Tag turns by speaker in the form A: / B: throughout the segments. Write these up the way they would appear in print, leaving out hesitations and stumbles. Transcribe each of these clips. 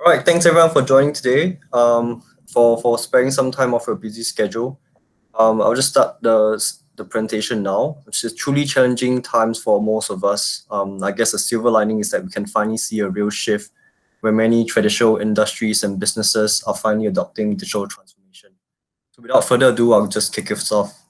A: All right, thanks everyone for joining today. For sparing some time off your busy schedule. I'll just start the presentation now, which is truly challenging times for most of us. I guess the silver lining is that we can finally see a real shift where many traditional industries and businesses are finally adopting digital transformation. So without further ado, I'll just kick us off.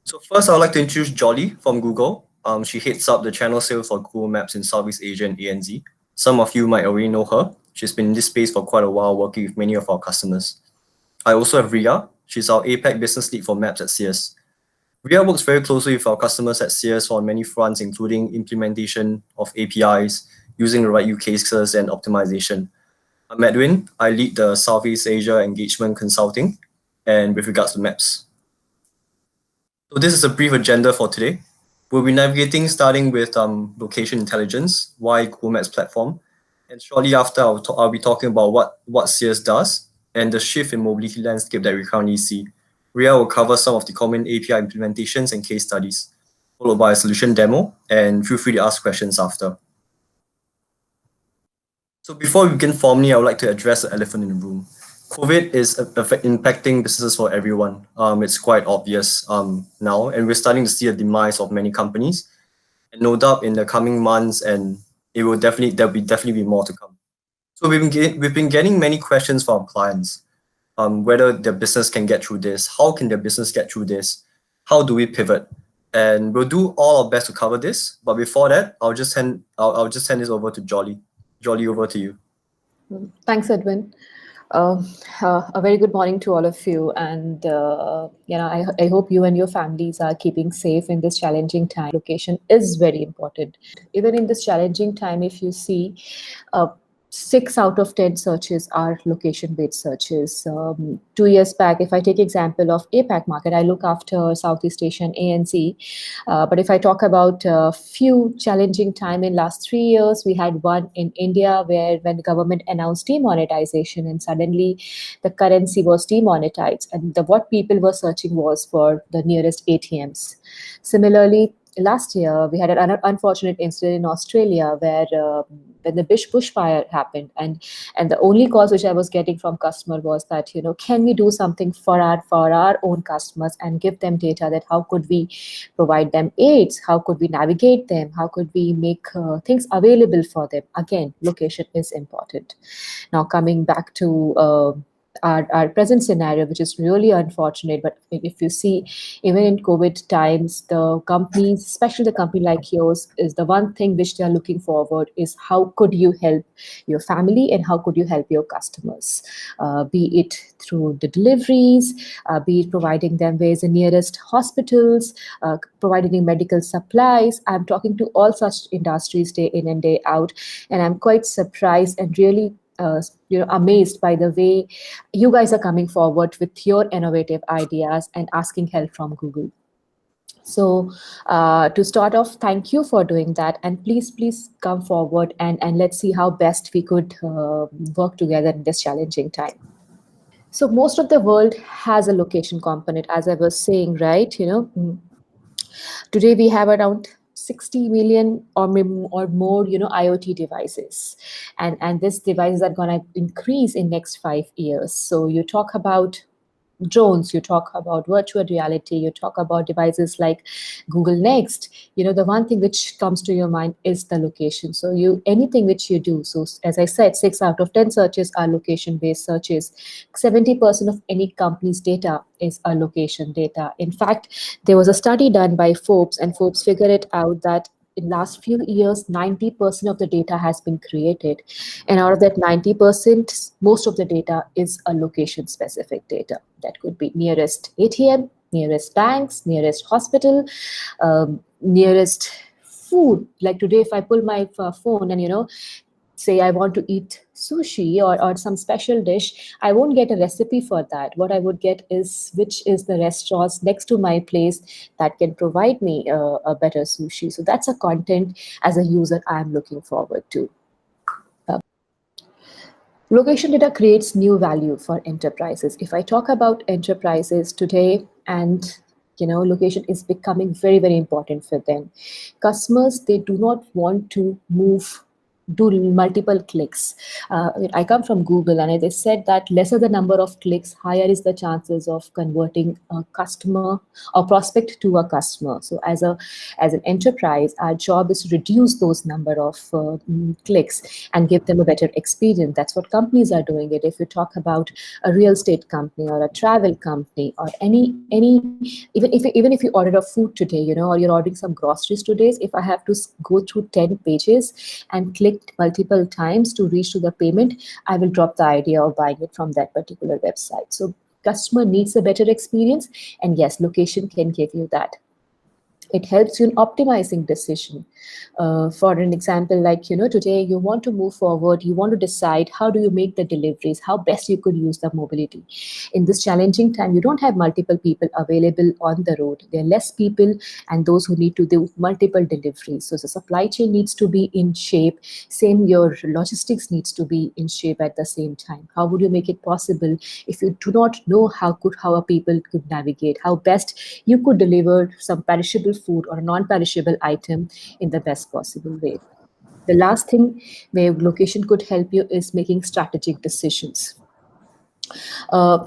A: So first, I'd like to introduce Jolly from Google. She heads up the channel sales for Google Maps in Southeast Asia and ANZ. Some of you might already know her. She's been in this space for quite a while, working with many of our customers. I also have Ria. She's our APAC business lead for Maps at Sears. Ria works very closely with our customers at Sears on many fronts, including implementation of APIs, using the right use cases, and optimization. I'm Edwin. I lead the Southeast Asia engagement consulting, and with regards to Maps. So this is a brief agenda for today. We'll be navigating starting with location intelligence, why Google Maps platform, and shortly after I'll be talking about what Sears does and the shift in mobility landscape that we currently see. Ria will cover some of the common API implementations and case studies, followed by a solution demo, and feel free to ask questions after. So before we begin formally, I would like to address the elephant in the room. COVID is impacting businesses for everyone. It's quite obvious now, and we're starting to see a demise of many companies. And no doubt in the coming months, and there'll definitely be more to come. So we've been getting many questions from our clients, whether their business can get through this, how can their business get through this, how do we pivot, and we'll do all our best to cover this. But before that, I'll just hand this over to Jolly. Jolly, over to you.
B: Thanks, Edwin. A very good morning to all of you, and I hope you and your families are keeping safe in this challenging time. Location is very important. Even in this challenging time, if you see, 6 out of 10 searches are location-based searches. 2 years back, if I take example of APAC market, I look after Southeast Asian ANZ. But if I talk about a few challenging time in last 3 years, we had one in India where when the government announced demonetization and suddenly the currency was demonetized, and what people were searching was for the nearest ATMs. Similarly, last year, we had an unfortunate incident in Australia where when the bushfire happened, and the only calls which I was getting from customer was that, can we do something for our own customers and give them data, that how could we provide them aids, how could we navigate them, how could we make things available for them. Again, location is important. Now coming back to our present scenario, which is really unfortunate, but if you see, even in COVID times, the companies, especially the company like yours, is the one thing which they are looking forward is how could you help your family and how could you help your customers, be it through the deliveries, be it providing them with the nearest hospitals, providing them medical supplies. I'm talking to all such industries day in and day out, and I'm quite surprised and really amazed by the way you guys are coming forward with your innovative ideas and asking help from Google. So to start off, thank you for doing that, and please come forward and let's see how best we could work together in this challenging time. So most of the world has a location component, as I was saying, right? Today we have around 60 million or more, IoT devices, and these devices are going to increase in next 5 years. So you talk about drones, you talk about virtual reality, you talk about devices like Google Next. The one thing which comes to your mind is the location. So anything which you do, so as I said, 6 out of 10 searches are location-based searches. 70% of any company's data is a location data. In fact, there was a study done by Forbes, and Forbes figured it out that in last few years, 90% of the data has been created. And out of that 90%, most of the data is a location-specific data. That could be nearest ATM, nearest banks, nearest hospital, nearest food. Like today, if I pull my phone and, say I want to eat sushi or some special dish, I won't get a recipe for that. What I would get is which is the restaurants next to my place that can provide me a better sushi. So that's a content as a user I'm looking forward to. Location data creates new value for enterprises. If I talk about enterprises today, and location is becoming very, very important for them. Customers, they do not want to move do multiple clicks. I come from Google, and they said that lesser the number of clicks, higher is the chances of converting a customer or prospect to a customer. So as an enterprise, our job is to reduce those number of clicks and give them a better experience. That's what companies are doing it. If you talk about a real estate company or a travel company or any even if you order a food today, or you're ordering some groceries today, if I have to go through 10 pages and click multiple times to reach to the payment, I will drop the idea of buying it from that particular website. So customer needs a better experience, and yes, location can give you that. It helps you in optimizing decision. For an example, like, today you want to move forward, you want to decide how do you make the deliveries, how best you could use the mobility. In this challenging time, you don't have multiple people available on the road. There are less people and those who need to do multiple deliveries. So the supply chain needs to be in shape. Same, your logistics needs to be in shape at the same time. How would you make it possible if you do not know how a people could navigate, how best you could deliver some perishable food or a non-perishable item in the best possible way? The last thing where location could help you is making strategic decisions.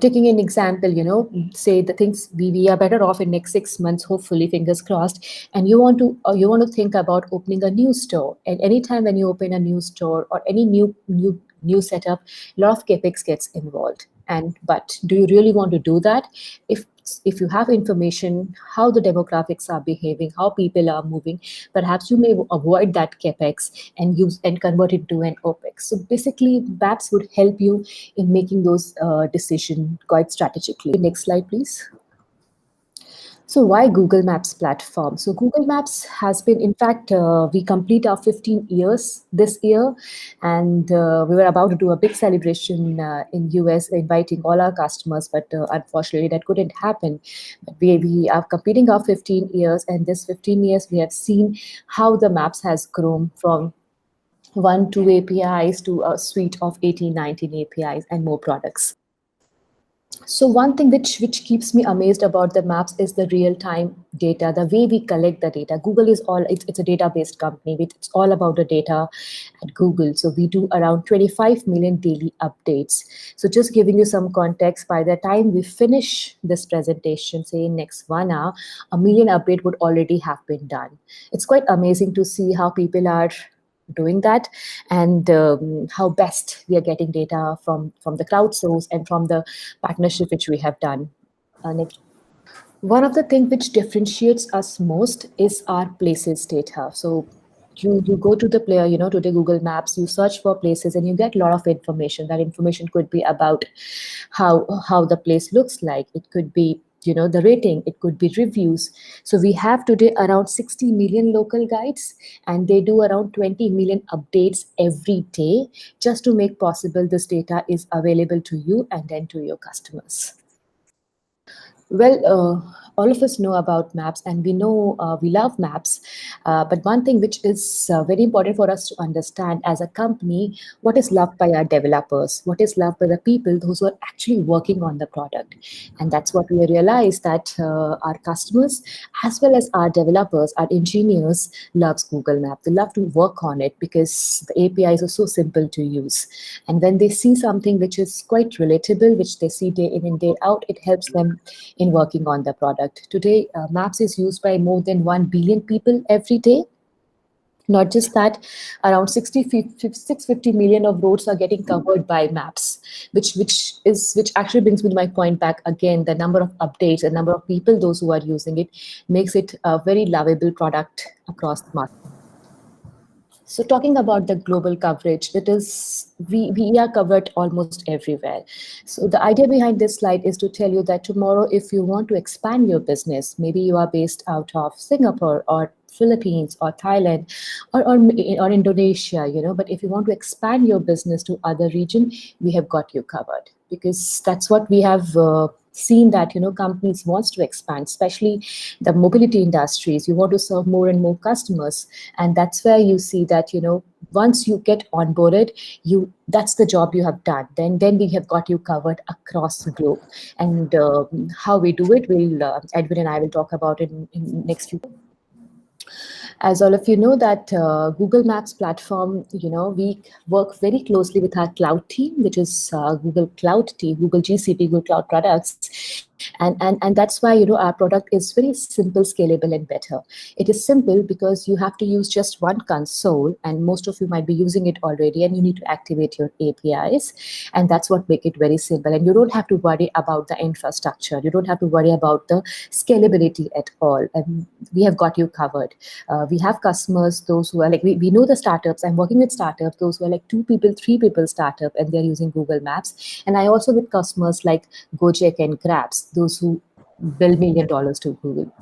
B: Taking an example, say the things we are better off in next 6 months, hopefully, fingers crossed, and you want to think about opening a new store. And anytime when you open a new store or any new setup, a lot of capex gets involved. But do you really want to do that? If you have information how the demographics are behaving, how people are moving, perhaps you may avoid that capex and use and convert it to an opex. So basically, maps would help you in making those decisions quite strategically. Next slide, please. So why Google Maps platform? So Google Maps has been, in fact, we complete our 15 years this year, and we were about to do a big celebration in US, inviting all our customers, but unfortunately that couldn't happen. But we are completing our 15 years, and this 15 years we have seen how the Maps has grown from 1-2 APIs to a suite of 18, 19 APIs and more products. So one thing which keeps me amazed about the maps is the real-time data, the way we collect the data. Google is it's a data-based company. It's all about the data at Google. So we do around 25 million daily updates. So just giving you some context, by the time we finish this presentation, say in next 1 hour, 1 million update would already have been done. It's quite amazing to see how people are doing that, and how best we are getting data from the crowdsource and from the partnership which we have done. Next. One of the things which differentiates us most is our places data. So you go to the player, to the Google Maps, you search for places and you get a lot of information. That information could be about how the place looks like. It could be the rating, it could be reviews. So we have today around 60 million local guides, and they do around 20 million updates every day just to make possible this data is available to you and then to your customers. Well, all of us know about maps, and we know we love maps. But one thing which is very important for us to understand as a company, what is loved by our developers, what is loved by the people, those who are actually working on the product. And that's what we realized, that our customers, as well as our developers, our engineers, loves Google Maps. They love to work on it because the APIs are so simple to use. And when they see something which is quite relatable, which they see day in and day out, it helps them in working on the product. Today, Maps is used by more than 1 billion people every day. Not just that, around 650 million of roads are getting covered by Maps, which actually brings me to my point back again. The number of updates, the number of people, those who are using it, makes it a very lovable product across the market. So talking about the global coverage, it is we are covered almost everywhere. So the idea behind this slide is to tell you that tomorrow, if you want to expand your business, maybe you are based out of Singapore or Philippines or Thailand or Indonesia, but if you want to expand your business to other region, we have got you covered, because that's what we have seen, that companies wants to expand, especially the mobility industries. You want to serve more and more customers, and that's where you see that once you get onboarded, that's the job you have done. Then we have got you covered across the globe. And how we do it, Edwin and I will talk about it in next few. As all of you know that Google Maps platform, we work very closely with our cloud team, which is Google Cloud team, Google GCP, Google Cloud Products. And that's why, our product is very simple, scalable, and better. It is simple because you have to use just one console, and most of you might be using it already, and you need to activate your APIs. And that's what make it very simple. And you don't have to worry about the infrastructure. You don't have to worry about the scalability at all. And we have got you covered. We have customers, those who are like, we know the startups. I'm working with startups, those who are like 2 people, 3 people startup, and they're using Google Maps. And I also with customers like Gojek and Grabs, those who bill $1 million to Google.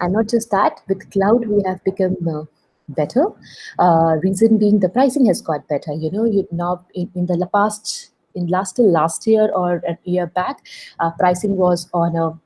B: And not just that, with cloud, we have become better. Reason being, the pricing has got better. You now in the past, in last year or a year back, pricing was on a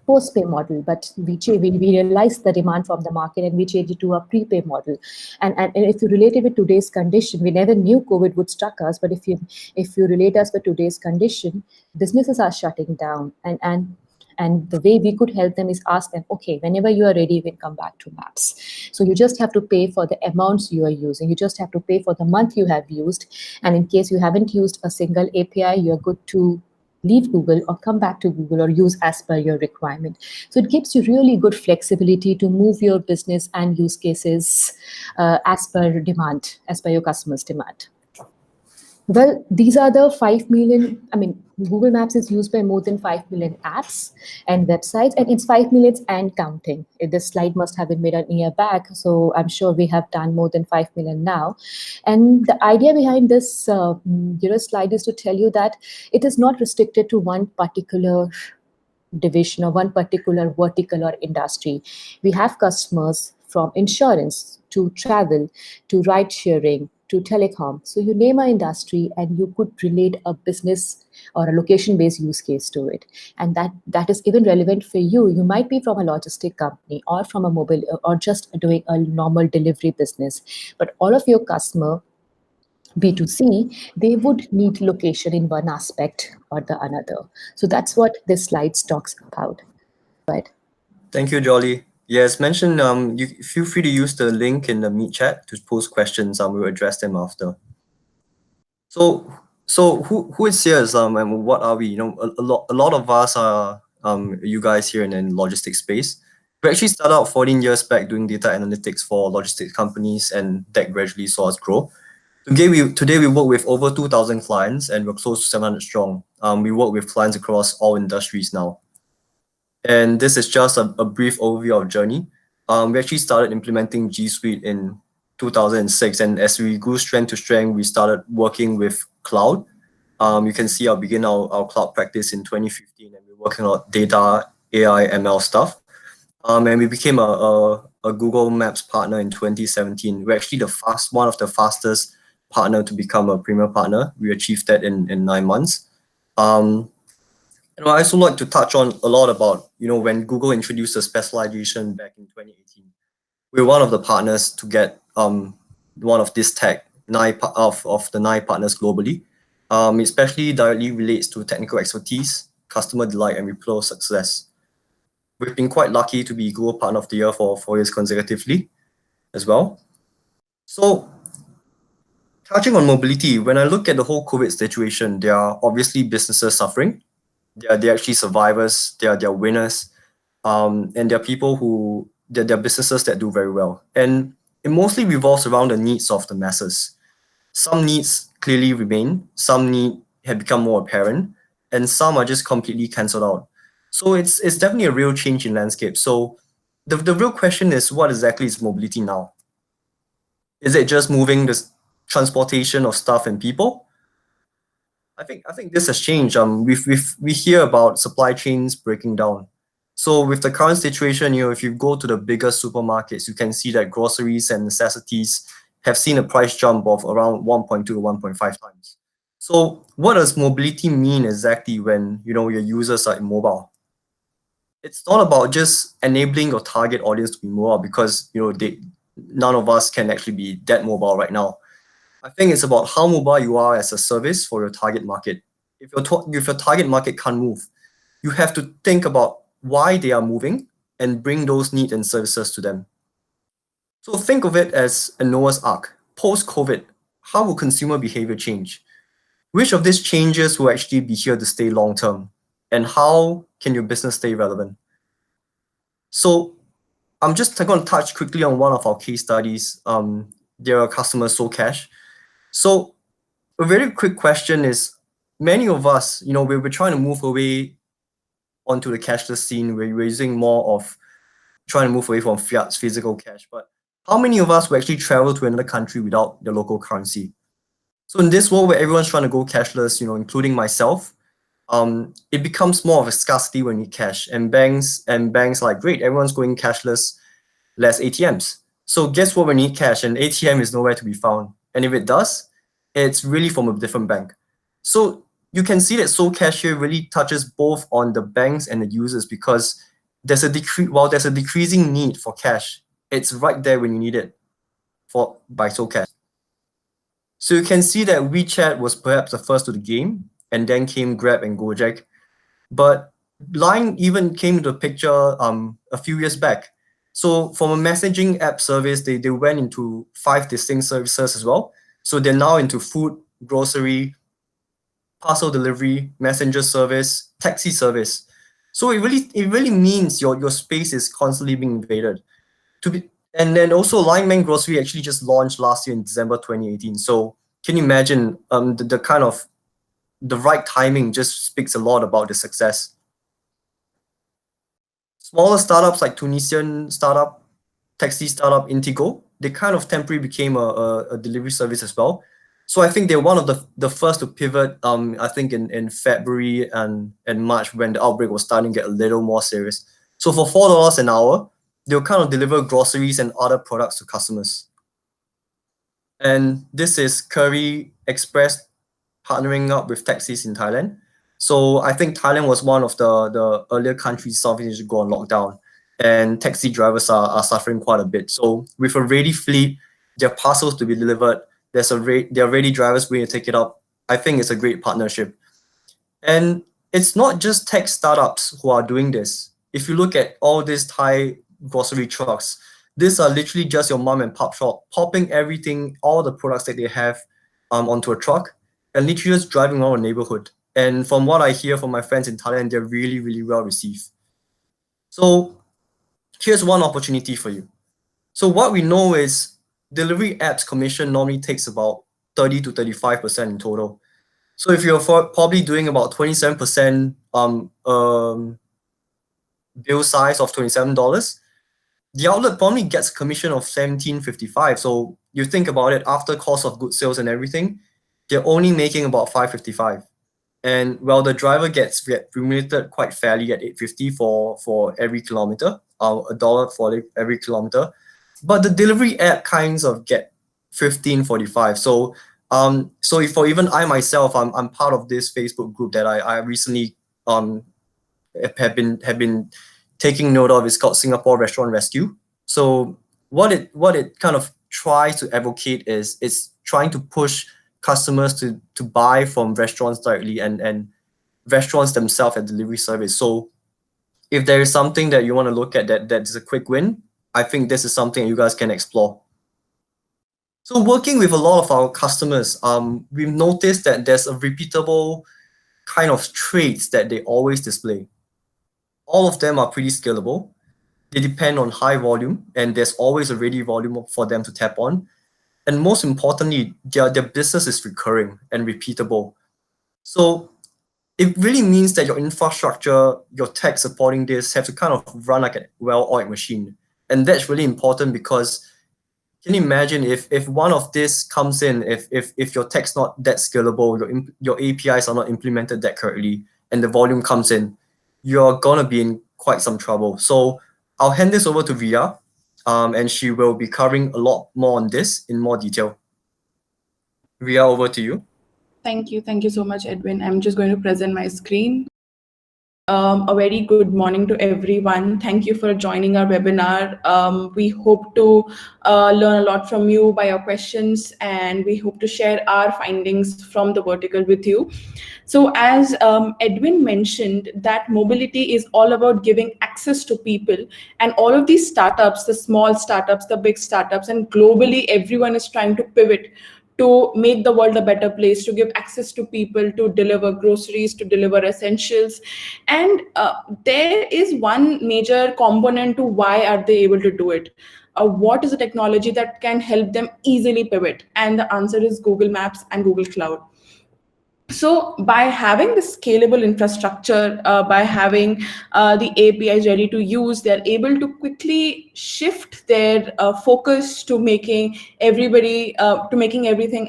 B: post-pay model, but we realized the demand from the market and we changed it to a prepay model. And if you relate it with today's condition, we never knew COVID would struck us, but if you relate us with today's condition, businesses are shutting down, and the way we could help them is ask them, okay, whenever you are ready, you can come back to Maps. So you just have to pay for the amounts you are using. You just have to pay for the month you have used. And in case you haven't used a single API, you're good to leave Google or come back to Google or use as per your requirement. So it gives you really good flexibility to move your business and use cases as per demand, as per your customer's demand. Well, these are the 5 million, Google Maps is used by more than 5 million apps and websites, and it's 5 million and counting. This slide must have been made a year back, so I'm sure we have done more than 5 million now. And the idea behind this slide is to tell you that it is not restricted to one particular division or one particular vertical or industry. We have customers from insurance to travel to ride sharing to telecom. So you name an industry and you could relate a business or a location-based use case to it. And that is even relevant for you. You might be from a logistic company or from a mobile or just doing a normal delivery business. But all of your customer B2C, they would need location in one aspect or the another. So that's what this slide talks about. Right.
A: Thank you, Jolly. Yeah, as mentioned, you feel free to use the link in the Meet chat to post questions. We will address them after. So who is here? And what are we? A lot of us are you guys here in logistics space. We actually started out 14 years back doing data analytics for logistics companies, and that gradually saw us grow. Today we work with over 2,000 clients, and we're close to 700 strong. We work with clients across all industries now. And this is just a brief overview of our journey. We actually started implementing G Suite in 2006, and as we grew strength to strength, we started working with cloud. You can see our cloud practice in 2015, and we're working on data, AI, ML stuff. And we became a Google Maps partner in 2017. We're actually one of the fastest partner to become a premier partner. We achieved that in 9 months. I also like to touch on a lot about, when Google introduced the specialization back in 2018. We're one of the partners to get one of this tag, of the 9 partners globally. Especially directly relates to technical expertise, customer delight, and repeatable success. We've been quite lucky to be Google Partner of the Year for 4 years consecutively as well. So, touching on mobility, when I look at the whole COVID situation, there are obviously businesses suffering. They're actually survivors, they're winners, and there are people who, there are businesses that do very well. And it mostly revolves around the needs of the masses. Some needs clearly remain, some need have become more apparent, and some are just completely cancelled out. So it's definitely a real change in landscape. So the real question is, what exactly is mobility now? Is it just moving the transportation of stuff and people? I think this has changed. We hear about supply chains breaking down. So with the current situation, if you go to the bigger supermarkets, you can see that groceries and necessities have seen a price jump of around 1.2 to 1.5 times. So what does mobility mean exactly when your users are immobile? It's not about just enabling your target audience to be mobile, because none of us can actually be that mobile right now. I think it's about how mobile you are as a service for your target market. If your target market can't move, you have to think about why they are moving and bring those needs and services to them. So think of it as a Noah's Ark. Post-COVID, how will consumer behavior change? Which of these changes will actually be here to stay long-term? And how can your business stay relevant? So I'm just going to touch quickly on one of our case studies. Their customer, Socash. So a very quick question is, many of us, we're trying to move away onto the cashless scene. We're using more of trying to move away from fiat physical cash. But how many of us will actually travel to another country without the local currency? So in this world where everyone's trying to go cashless, including myself, it becomes more of a scarcity when you need cash. And banks are like, great, everyone's going cashless, less ATMs. So guess what? We need cash, and ATM is nowhere to be found. And if it does, it's really from a different bank. So you can see that Socash here really touches both on the banks and the users, because while there's a decreasing need for cash, it's right there when you need it by Socash. So you can see that WeChat was perhaps the first to the game, and then came Grab and Gojek. But Line even came into the picture a few years back. So from a messaging app service, they went into 5 distinct services as well. So they're now into food, grocery, parcel delivery, messenger service, taxi service. So it really means your space is constantly being invaded. And then also Line Man Grocery actually just launched last year in December 2018. So can you imagine the kind of the right timing just speaks a lot about the success. Smaller startups like Tunisian startup, taxi startup Intigo, they kind of temporarily became a delivery service as well. So I think they're one of the first to pivot, I think in February and March, when the outbreak was starting to get a little more serious. So for $4 an hour, they'll kind of deliver groceries and other products to customers. And this is Curry Express partnering up with taxis in Thailand. So I think Thailand was one of the earlier countries Southeast Asia to go on lockdown, and taxi drivers are suffering quite a bit. So with a ready fleet, there are parcels to be delivered. There are ready drivers willing to take it up. I think it's a great partnership. And it's not just tech startups who are doing this. If you look at all these Thai grocery trucks, these are literally just your mom and pop shop, popping everything, all the products that they have onto a truck, and literally just driving around a neighborhood. And from what I hear from my friends in Thailand, they're really, really well received. So here's one opportunity for you. So what we know is delivery apps commission normally takes about 30 to 35% in total. So if you're probably doing about 27% bill size of $27, the outlet probably gets a commission of $17.55. So you think about it, after cost of goods sales and everything, they're only making about $5.55. And well, the driver gets remunerated quite fairly at $8.50 for every kilometer, $1 for every kilometer. But the delivery app kinds of get $15.45. So if for even I myself, I'm part of this Facebook group that I recently have been taking note of. Is called Singapore Restaurant Rescue. So what it kind of tries to advocate is it's trying to push customers to buy from restaurants directly and restaurants themselves at delivery service. So if there is something that you want to look at that is a quick win, I think this is something you guys can explore. So working with a lot of our customers, we've noticed that there's a repeatable kind of traits that they always display. All of them are pretty scalable. They depend on high volume, and there's always a ready volume for them to tap on. And most importantly, their business is recurring and repeatable. So it really means that your infrastructure, your tech supporting this have to kind of run like a well-oiled machine. And that's really important, because can you imagine if one of this comes in, if your tech's not that scalable, your APIs are not implemented that correctly, and the volume comes in, you're gonna be in quite some trouble. So I'll hand this over to Ria, and she will be covering a lot more on this in more detail. Ria, over to you.
C: Thank you so much, Edwin. I'm just going to present my screen. A very good morning to everyone. Thank you for joining our webinar. We hope to learn a lot from you by your questions, and we hope to share our findings from the vertical with you. So as Edwin mentioned, that mobility is all about giving access to people, and all of these startups, the small startups, the big startups, and globally everyone is trying to pivot to make the world a better place, to give access to people, to deliver groceries, to deliver essentials. And there is one major component to why are they able to do it. What is the technology that can help them easily pivot? And the answer is Google Maps and Google Cloud. So by having the scalable infrastructure, by having the APIs ready to use, they're able to quickly shift their focus to making everything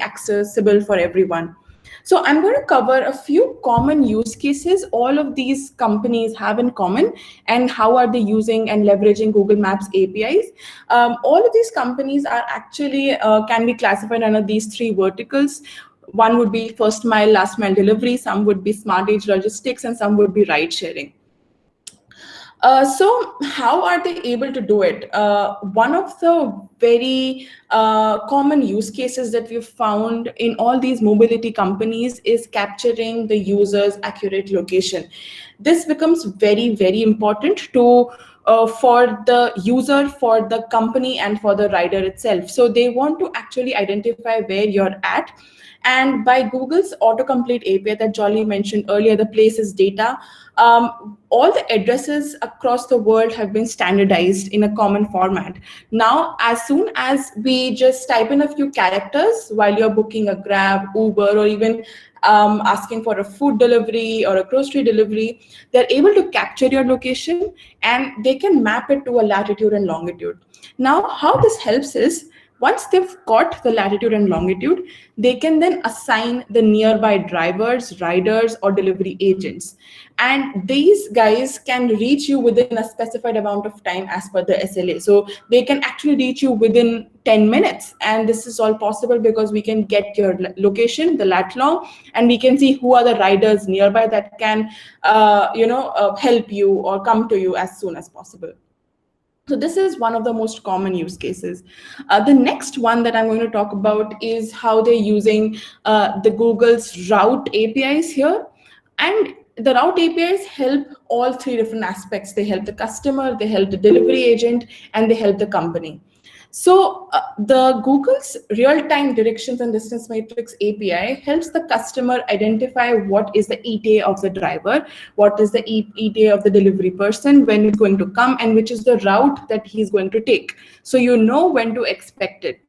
C: accessible for everyone. So I'm going to cover a few common use cases all of these companies have in common, and how are they using and leveraging Google Maps APIs. All of these companies are actually can be classified under these three verticals. One would be first mile, last mile delivery, some would be smart age logistics, and some would be ride sharing. So how are they able to do it? One of the very common use cases that we've found in all these mobility companies is capturing the user's accurate location. This becomes very, very important to for the user, for the company, and for the rider itself. So they want to actually identify where you're at. And by Google's autocomplete API that Jolly mentioned earlier, the places data, all the addresses across the world have been standardized in a common format. Now, as soon as we just type in a few characters while you're booking a Grab, Uber, or even asking for a food delivery or a grocery delivery, they're able to capture your location and they can map it to a latitude and longitude. Now, how this helps is, once they've got the latitude and longitude, they can then assign the nearby drivers, riders, or delivery agents. And these guys can reach you within a specified amount of time as per the SLA. So they can actually reach you within 10 minutes. And this is all possible because we can get your location, the lat long, and we can see who are the riders nearby that can help you or come to you as soon as possible. So this is one of the most common use cases. The next one that I'm going to talk about is how they're using the Google's route APIs here. And the route APIs help all three different aspects. They help the customer, they help the delivery agent, and they help the company. So the Google's real-time directions and distance matrix API helps the customer identify what is the ETA of the driver, what is the ETA of the delivery person, when it's going to come, and which is the route that he's going to take. So you know when to expect it.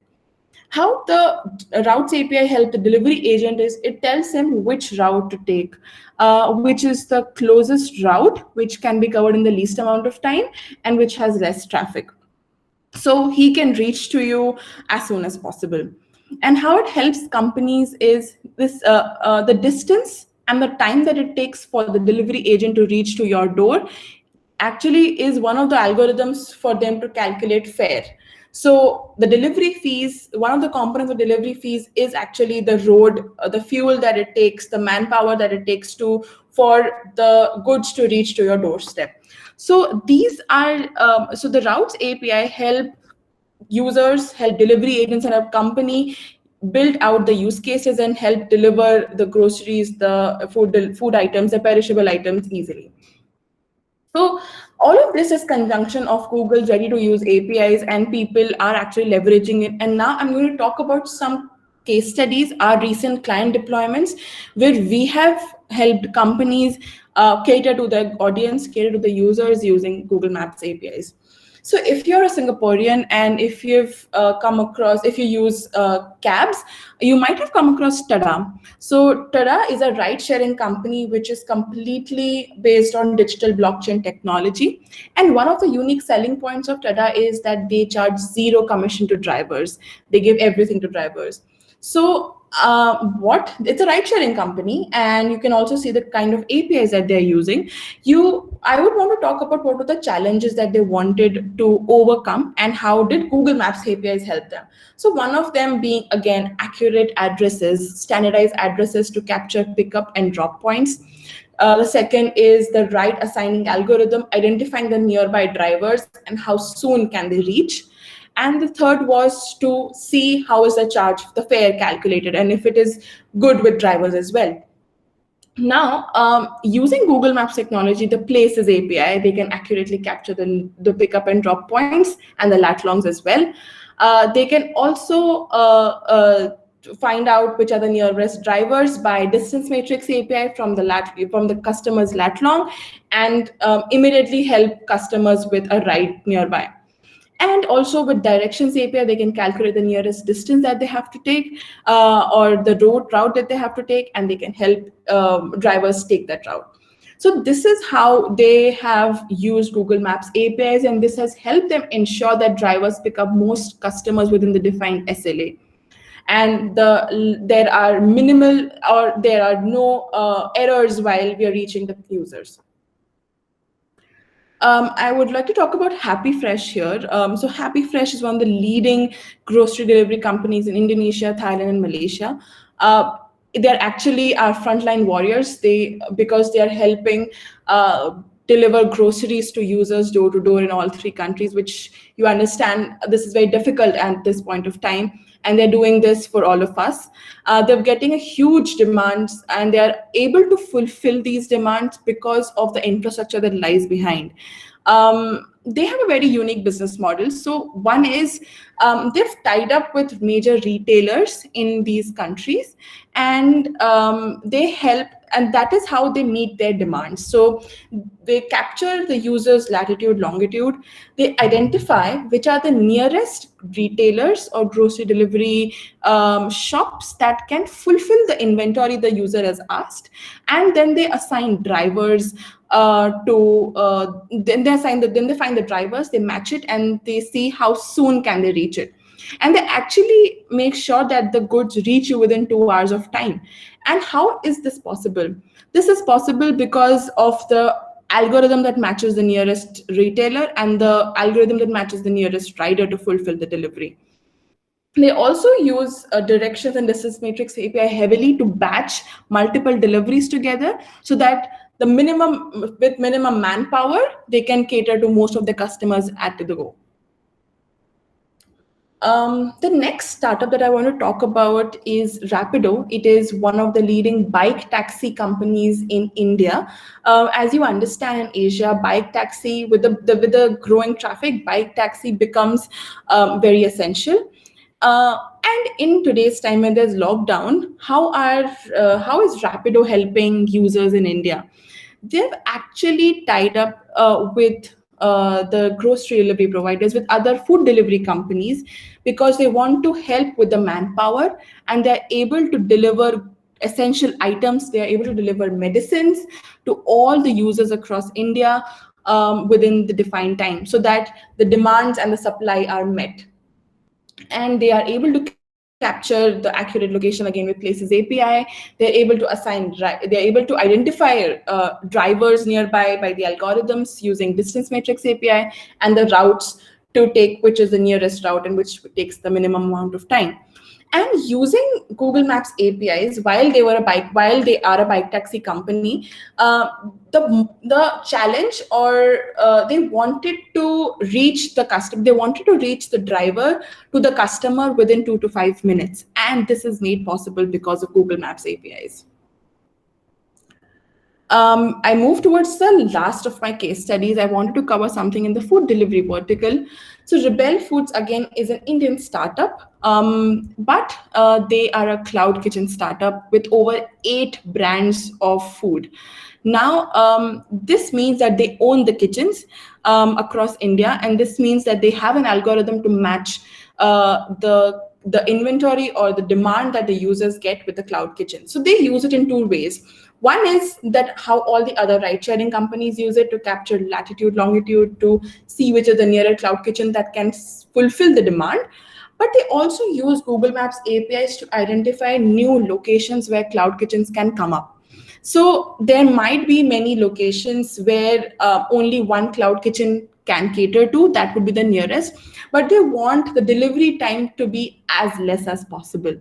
C: How the routes API help the delivery agent is it tells him which route to take, which is the closest route, which can be covered in the least amount of time, and which has less traffic. So he can reach to you as soon as possible. And how it helps companies is this: the distance and the time that it takes for the delivery agent to reach to your door actually is one of the algorithms for them to calculate fare. So the delivery fees, one of the components of delivery fees is actually the road, the fuel that it takes, the manpower that it takes for the goods to reach to your doorstep. So these are, so the routes API help users, help delivery agents, and help company build out the use cases and help deliver the groceries, the food items, the perishable items easily. So all of this is conjunction of Google's ready-to-use APIs, and people are actually leveraging it. And now I'm going to talk about some case studies, our recent client deployments, where we have helped companies cater to the audience, cater to the users using Google Maps APIs. So if you're a Singaporean and if you've if you use cabs, you might have come across Tada. So Tada is a ride-sharing company which is completely based on digital blockchain technology. And one of the unique selling points of Tada is that they charge zero commission to drivers. They give everything to drivers. So it's a ride-sharing company, and you can also see the kind of APIs that they're using. I would want to talk about what were the challenges that they wanted to overcome and how did Google Maps APIs help them. So one of them being, again, accurate addresses, standardized addresses to capture pickup and drop points. The second is the ride assigning algorithm, identifying the nearby drivers and how soon can they reach. And the third was to see how is the fare calculated, and if it is good with drivers as well. Now, using Google Maps technology, the Places API, they can accurately capture the pickup and drop points and the lat longs as well. They can also find out which are the nearest drivers by distance matrix API from the customer's lat long, and immediately help customers with a ride nearby. And also with Directions API, they can calculate the nearest distance that they have to take, or the route that they have to take, and they can help drivers take that route. So this is how they have used Google Maps APIs, and this has helped them ensure that drivers pick up most customers within the defined SLA. And there are no errors while we are reaching the users. I would like to talk about HappyFresh here. So HappyFresh is one of the leading grocery delivery companies in Indonesia, Thailand, and Malaysia. They're actually our frontline warriors. Because they are helping deliver groceries to users door to door in all 3 countries, which you understand this is very difficult at this point of time. And they're doing this for all of us. They're getting a huge demands, and they're able to fulfill these demands because of the infrastructure that lies behind. They have a very unique business model. So one is they've tied up with major retailers in these countries, and they help, and that is how they meet their demands. So they capture the user's latitude, longitude. They identify which are the nearest retailers or grocery delivery shops that can fulfill the inventory the user has asked, and then they assign drivers then they find the drivers, they match it, and they see how soon can they reach it. And they actually make sure that the goods reach you within 2 hours of time. And how is this possible? This is possible because of the algorithm that matches the nearest retailer and the algorithm that matches the nearest rider to fulfill the delivery. They also use Directions and Distance Matrix API heavily to batch multiple deliveries together, so that with minimum manpower, they can cater to most of the customers at the go. The next startup that I want to talk about is Rapido. It is one of the leading bike taxi companies in India. As you understand, in Asia, bike taxi, with the growing traffic, bike taxi becomes very essential. And in today's time when there's lockdown, how is Rapido helping users in India? They've actually tied up with the grocery delivery providers, with other food delivery companies, because they want to help with the manpower, and they're able to deliver essential items. They are able to deliver medicines to all the users across India within the defined time, so that the demands and the supply are met. And they are able to capture the accurate location again with Places API. They're able to identify drivers nearby by the algorithms using Distance Matrix API, and the routes to take, which is the nearest route and which takes the minimum amount of time. And using Google Maps APIs, while they are a bike taxi company, the challenge, or they wanted to reach the customer. They wanted to reach the driver to the customer within 2 to 5 minutes, and this is made possible because of Google Maps APIs. I move towards the last of my case studies. I wanted to cover something in the food delivery vertical. So Rebel Foods, again, is an Indian startup, but they are a cloud kitchen startup with over 8 brands of food. Now, this means that they own the kitchens across India, and this means that they have an algorithm to match the inventory or the demand that the users get with the cloud kitchen. So they use it in 2 ways. One is that how all the other ride-sharing companies use it to capture latitude, longitude, to see which is the nearer cloud kitchen that can fulfill the demand. But they also use Google Maps APIs to identify new locations where cloud kitchens can come up. So there might be many locations where only one cloud kitchen can cater to, that would be the nearest, but they want the delivery time to be as less as possible.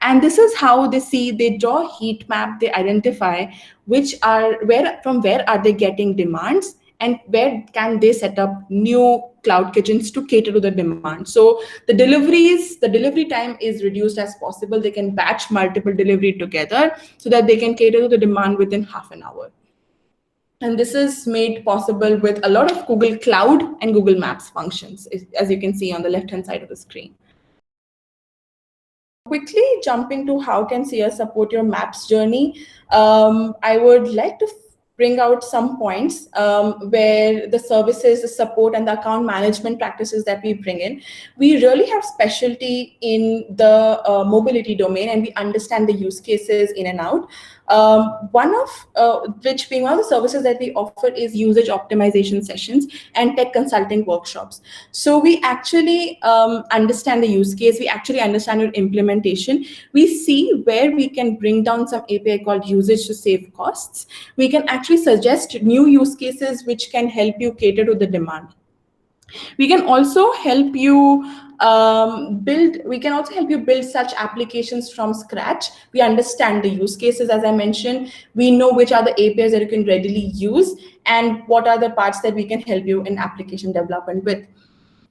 C: And this is how they draw a heat map, they identify from where are they getting demands, and where can they set up new cloud kitchens to cater to the demand. So the delivery time is reduced as possible. They can batch multiple delivery together so that they can cater to the demand within half an hour. And this is made possible with a lot of Google Cloud and Google Maps functions, as you can see on the left-hand side of the screen. Quickly jumping to how can Seers support your Maps journey, I would like to bring out some points where the services, the support, and the account management practices that we bring in. We really have specialty in the mobility domain, and we understand the use cases in and out. One of which being one of the services that we offer is usage optimization sessions and tech consulting workshops. So we actually understand the use case, we actually understand your implementation. We see where we can bring down some API called usage to save costs. We can actually suggest new use cases which can help you cater to the demand. We can also help you build such applications from scratch. We understand the use cases, as I mentioned. We know which are the APIs that you can readily use and what are the parts that we can help you in application development with.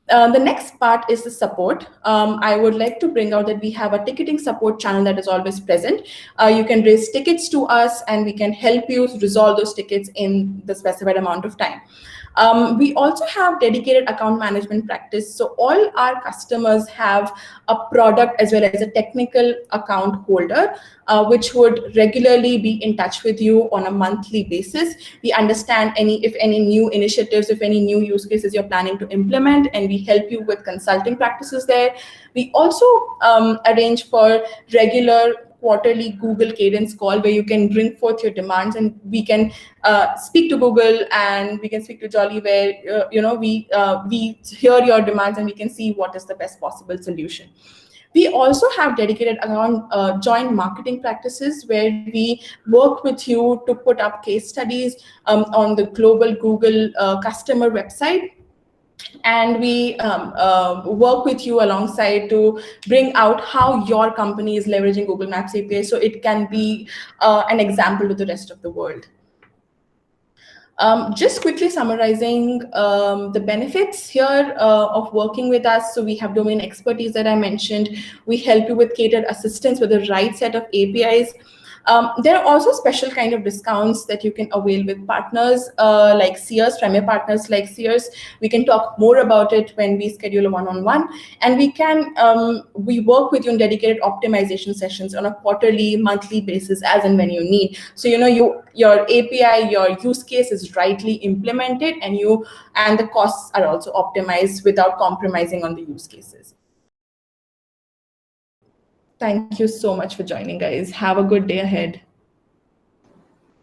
C: The next part is the support. I would like to bring out that we have a ticketing support channel that is always present. You can raise tickets to us and we can help you resolve those tickets in the specified amount of time. We also have dedicated account management practice. So all our customers have a product as well as a technical account holder, which would regularly be in touch with you on a monthly basis. We understand if any new initiatives, if any new use cases you're planning to implement, and we help you with consulting practices there. We also arrange for regular quarterly Google Cadence call where you can bring forth your demands, and we can speak to Google and we can speak to Jolly, where we hear your demands and we can see what is the best possible solution. We also have dedicated account joint marketing practices where we work with you to put up case studies on the global Google customer website. And we work with you alongside to bring out how your company is leveraging Google Maps API so it can be an example to the rest of the world. Just quickly summarizing the benefits here of working with us. So we have domain expertise that I mentioned. We help you with catered assistance with the right set of APIs. There are also special kind of discounts that you can avail with partners like Seers, premier partners like Seers. We can talk more about it when we schedule a one-on-one, and we work with you in dedicated optimization sessions on a quarterly, monthly basis as and when you need. So your API, your use case is rightly implemented, and the costs are also optimized without compromising on the use cases. Thank you so much for joining, guys. Have a good day ahead.